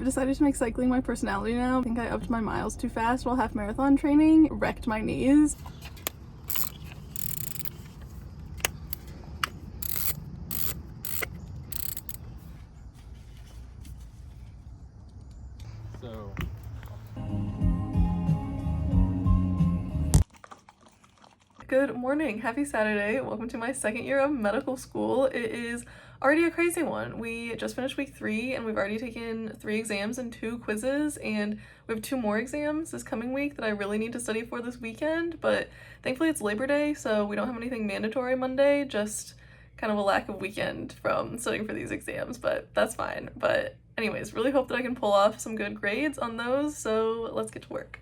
I've decided to make cycling my personality now. I think I upped my miles too fast while half marathon training, wrecked my knees. Good morning, happy Saturday. Welcome to my second year of medical school. It is already a crazy one. We just finished week 3 and we've already taken 3 exams and 2 quizzes, and we have 2 more exams this coming week that I really need to study for this weekend, but thankfully it's Labor Day, so we don't have anything mandatory Monday, just kind of a lack of weekend from studying for these exams, but that's fine. But anyways, really hope that I can pull off some good grades on those, so let's get to work.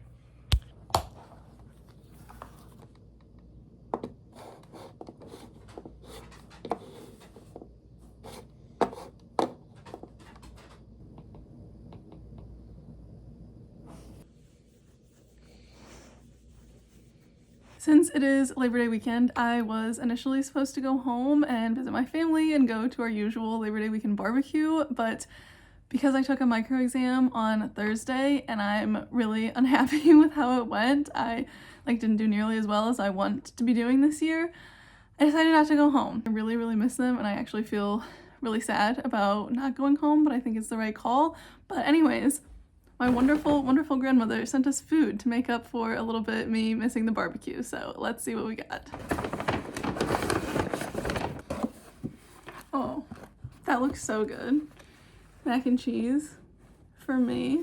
Since it is Labor Day weekend, I was initially supposed to go home and visit my family and go to our usual Labor Day weekend barbecue, but because I took a micro exam on Thursday and I'm really unhappy with how it went, I didn't do nearly as well as I want to be doing this year, I decided not to go home. I really miss them, and I actually feel really sad about not going home, but I think it's the right call. But anyways, my wonderful grandmother sent us food to make up for a little bit me missing the barbecue, so let's see what we got. Oh, that looks so good. Mac and cheese for me,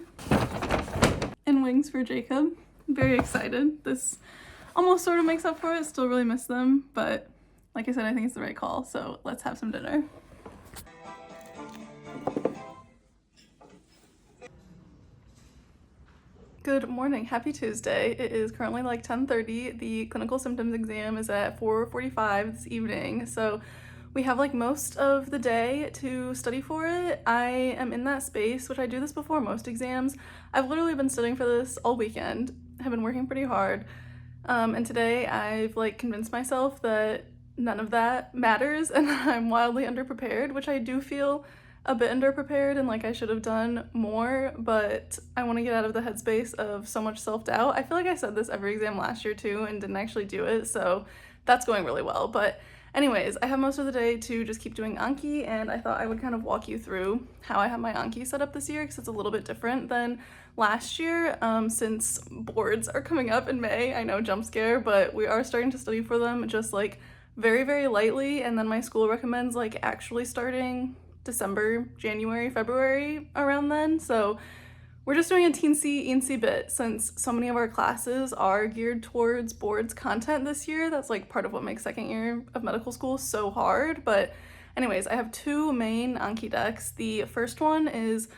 and wings for Jacob. I'm very excited. This almost sort of makes up for it. Still really miss them, but like I said, I think it's the right call, so let's have some dinner. Good morning, happy Tuesday. It is currently 10:30. The clinical symptoms exam is at 4:45 this evening, so we have most of the day to study for it. I am in that space, which I do this before most exams. I've literally been studying for this all weekend. I've been working pretty hard, and today I've convinced myself that none of that matters and I'm wildly underprepared, which I do feel a bit underprepared and I should have done more, but I want to get out of the headspace of so much self-doubt. I feel like I said this every exam last year too and didn't actually do it, so that's going really well. But anyways, I have most of the day to just keep doing Anki, and I thought I would kind of walk you through how I have my Anki set up this year, because it's a little bit different than last year, since boards are coming up in May. I know, jump scare, but we are starting to study for them just very lightly, and then my school recommends actually starting December, January, February, around then. So we're just doing a teensy bit since so many of our classes are geared towards boards content this year. That's part of what makes second year of medical school so hard. But anyways, I have 2 main Anki decks. The first one is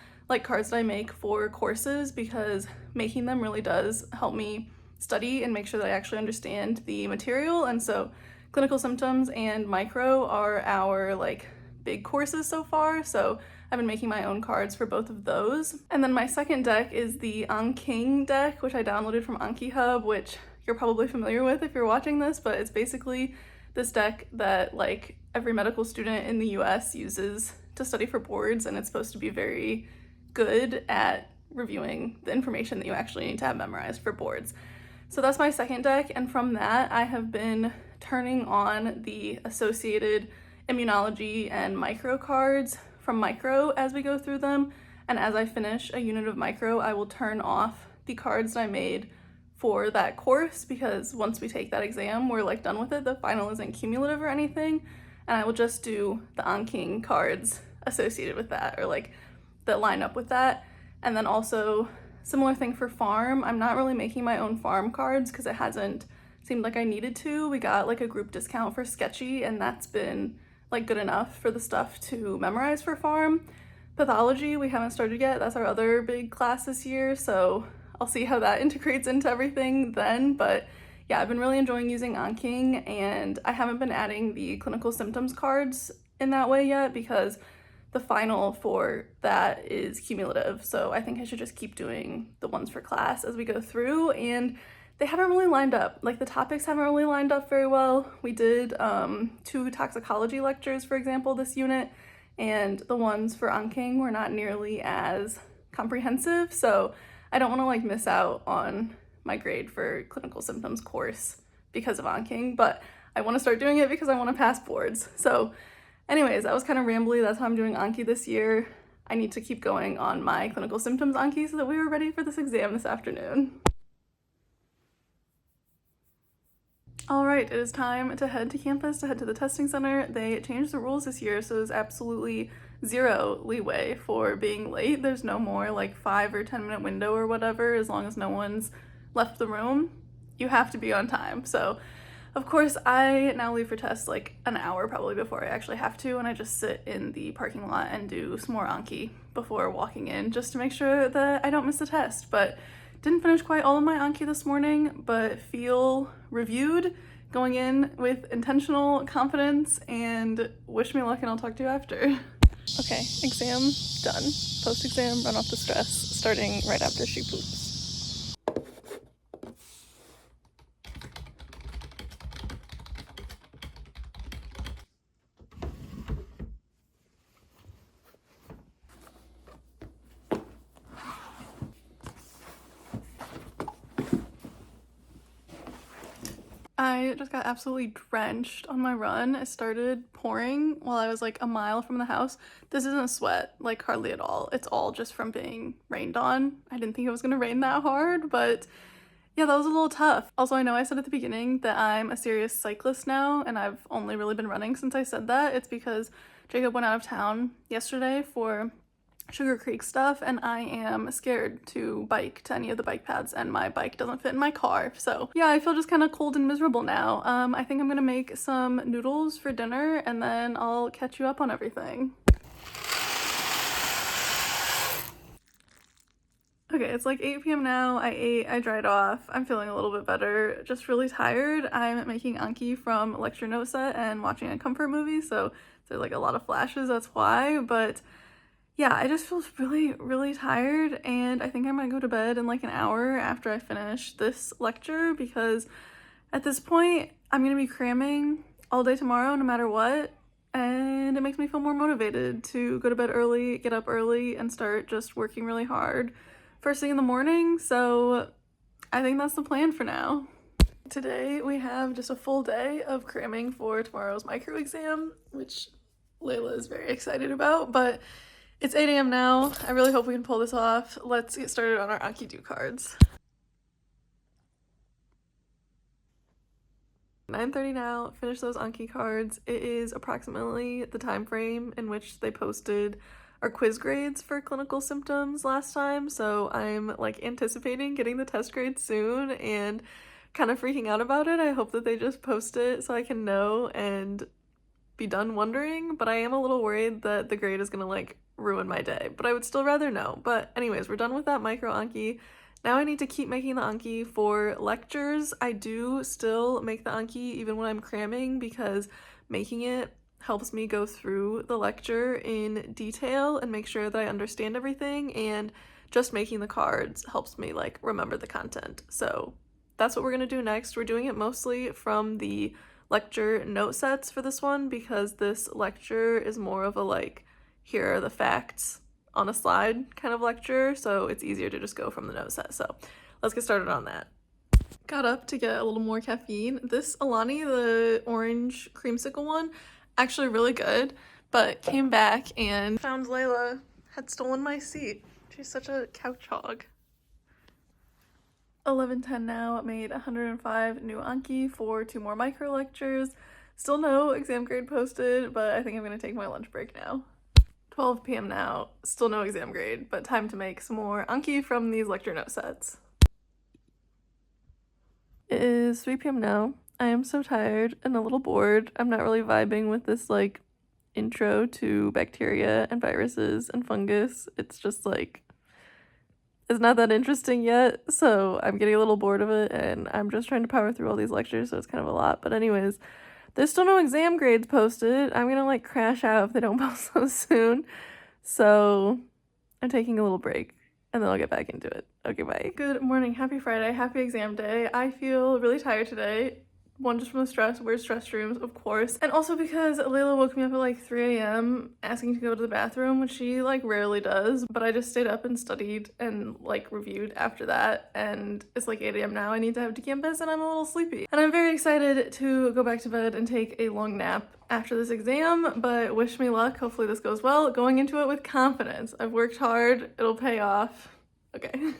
cards that I make for courses, because making them really does help me study and make sure that I actually understand the material. And so clinical symptoms and micro are our big courses so far, so I've been making my own cards for both of those. And then my second deck is the Anking deck, which I downloaded from Anki Hub, which you're probably familiar with if you're watching this, but it's basically this deck that every medical student in the US uses to study for boards, and it's supposed to be very good at reviewing the information that you actually need to have memorized for boards. So that's my second deck, and from that I have been turning on the associated immunology and micro cards from micro as we go through them, and as I finish a unit of micro, I will turn off the cards that I made for that course, because once we take that exam, we're done with it. The final isn't cumulative or anything, and I will just do the Anking cards associated with that, or that line up with that. And then also similar thing for farm. I'm not really making my own farm cards because it hasn't seemed like I needed to. We got a group discount for Sketchy, and that's been good enough for the stuff to memorize for farm. Pathology we haven't started yet. That's our other big class this year, so I'll see how that integrates into everything then. But yeah, I've been really enjoying using Anking, and I haven't been adding the clinical symptoms cards in that way yet because the final for that is cumulative, so I think I should just keep doing the ones for class as we go through, and they haven't really lined up. The topics haven't really lined up very well. We did 2 toxicology lectures, for example, this unit, and the ones for Anking were not nearly as comprehensive, so I don't want to like miss out on my grade for clinical symptoms course because of onking, but I want to start doing it because I want to pass boards. So anyways, that was kind of rambly. That's how I'm doing Anki this year. I need to keep going on my clinical symptoms Anki so that we were ready for this exam this afternoon. All right, it is time to head to campus, to head to the testing center. They changed the rules this year, so there's absolutely zero leeway for being late. There's no more like 5 or 10 minute window or whatever, as long as no one's left the room. You have to be on time. So of course, I now leave for tests like an hour probably before I actually have to, and I just sit in the parking lot and do some more Anki before walking in just to make sure that I don't miss the test. But didn't finish quite all of my Anki this morning, but feel reviewed, going in with intentional confidence, and wish me luck and I'll talk to you after. Okay, exam done. Post-exam, run off the stress, starting right after she poops. I just got absolutely drenched on my run. It started pouring while I was like a mile from the house. This isn't sweat, like hardly at all. It's all just from being rained on. I didn't think it was gonna rain that hard, but yeah, that was a little tough. Also, I know I said at the beginning that I'm a serious cyclist now, and I've only really been running since I said that. It's because Jacob went out of town yesterday for Sugar Creek stuff, and I am scared to bike to any of the bike paths, and my bike doesn't fit in my car. So yeah, I feel just kind of cold and miserable now. I think I'm gonna make some noodles for dinner, and then I'll catch you up on everything. Okay, it's like 8 p.m. now. I ate, I dried off. I'm feeling a little bit better, just really tired. I'm making Anki from lecture note set and watching a comfort movie, so there's like a lot of flashes, that's why. But yeah, I just feel really, really tired, and I think I might go to bed in like an hour after I finish this lecture, because at this point, I'm gonna be cramming all day tomorrow no matter what, and it makes me feel more motivated to go to bed early, get up early, and start just working really hard first thing in the morning. So I think that's the plan for now. Today we have just a full day of cramming for tomorrow's micro exam, which Layla is very excited about, but it's 8 a.m. now. I really hope we can pull this off. Let's get started on our Anki do cards. 9:30 now, finish those Anki cards. It is approximately the time frame in which they posted our quiz grades for clinical symptoms last time, so I'm like anticipating getting the test grades soon and kind of freaking out about it. I hope that they just post it so I can know and be done wondering, but I am a little worried that the grade is gonna like ruin my day, but I would still rather know. But anyways, we're done with that micro Anki. Now I need to keep making the Anki for lectures. I do still make the Anki even when I'm cramming, because making it helps me go through the lecture in detail and make sure that I understand everything, and just making the cards helps me like remember the content. So that's what we're gonna do next. We're doing it mostly from the lecture note sets for this one, because this lecture is more of a like, here are the facts on a slide kind of lecture, so it's easier to just go from the note set. So let's get started on that. Got up to get a little more caffeine. This Alani, the orange creamsicle one, actually really good, but came back and found Layla had stolen my seat. She's such a couch hog. 11:10 now, made 105 new Anki for 2 more micro lectures. Still no exam grade posted, but I think I'm gonna take my lunch break now. 12 p.m. now, still no exam grade, but time to make some more Anki from these lecture note sets. It is 3 p.m. now. I am so tired and a little bored. I'm not really vibing with this like intro to bacteria and viruses and fungus. It's just like, it's not that interesting yet, so I'm getting a little bored of it, and I'm just trying to power through all these lectures, so it's kind of a lot. But anyways, there's still no exam grades posted. I'm gonna like crash out if they don't post those soon. So I'm taking a little break, and then I'll get back into it. Okay, bye. Good morning, happy Friday, happy exam day. I feel really tired today, One, just from the stress, weird stress dreams, of course. And also because Layla woke me up at like 3 a.m. asking to go to the bathroom, which she like rarely does. But I just stayed up and studied and like reviewed after that. And it's like 8 a.m. now. I need to have to campus and I'm a little sleepy. And I'm very excited to go back to bed and take a long nap after this exam, but wish me luck. Hopefully this goes well. Going into it with confidence. I've worked hard. It'll pay off. Okay.